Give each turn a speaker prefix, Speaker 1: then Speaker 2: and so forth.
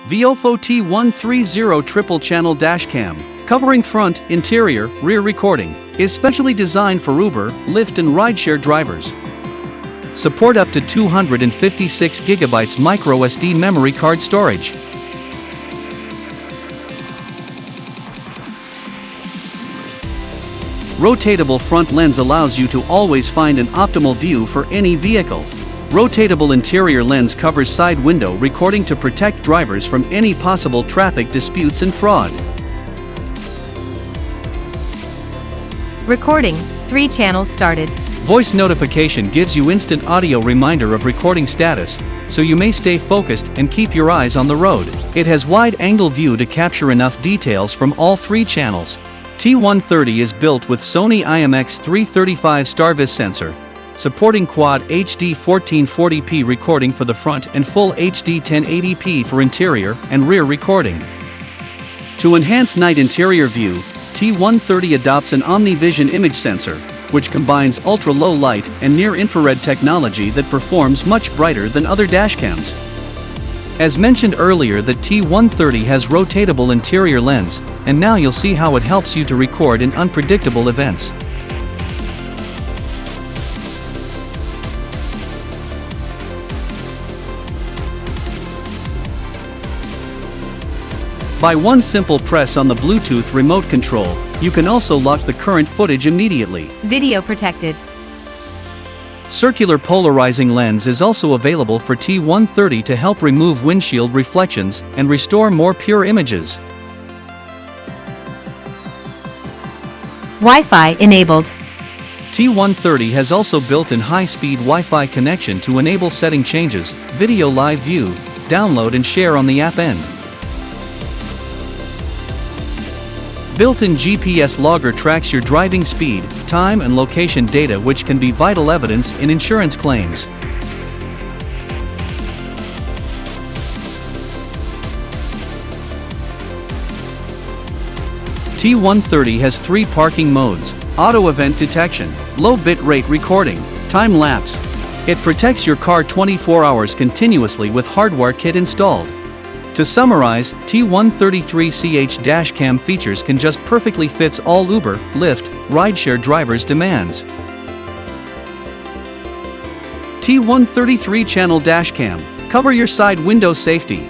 Speaker 1: VIOFO T130 triple channel dashcam, covering front, interior, rear recording, is specially designed for Uber, Lyft and Rideshare drivers. Support up to 256 GB microSD memory card storage. Rotatable front lens allows you to always find an optimal view for any vehicle. Rotatable interior lens covers side window recording to protect drivers from any possible traffic disputes and fraud.
Speaker 2: Recording, 3 channels started.
Speaker 1: Voice notification gives you instant audio reminder of recording status, so you may stay focused and keep your eyes on the road. It has wide-angle view to capture enough details from all 3 channels. T130 is built with Sony IMX335 StarVis sensor, supporting Quad HD 1440p recording for the front and Full HD 1080p for interior and rear recording. To enhance night interior view, T130 adopts an OmniVision image sensor, which combines ultra-low light and near-infrared technology that performs much brighter than other dashcams. As mentioned earlier, the T130 has rotatable interior lens, and now you'll see how it helps you to record in unpredictable events. By one simple press on the Bluetooth remote control, you can also lock the current footage immediately.
Speaker 2: Video protected.
Speaker 1: Circular polarizing lens is also available for T130 to help remove windshield reflections and restore more pure images.
Speaker 2: Wi-Fi enabled.
Speaker 1: T130 has also built-in high-speed Wi-Fi connection to enable setting changes, video live view, download and share on the app end. Built-in GPS logger tracks your driving speed, time and location data, which can be vital evidence in insurance claims. T130 has 3 parking modes: auto event detection, low bitrate recording, time lapse. It protects your car 24 hours continuously with hardware kit installed. To summarize, T133CH dashcam features can just perfectly fits all Uber, Lyft, Rideshare drivers' demands. T133 channel dashcam, cover your side window safety.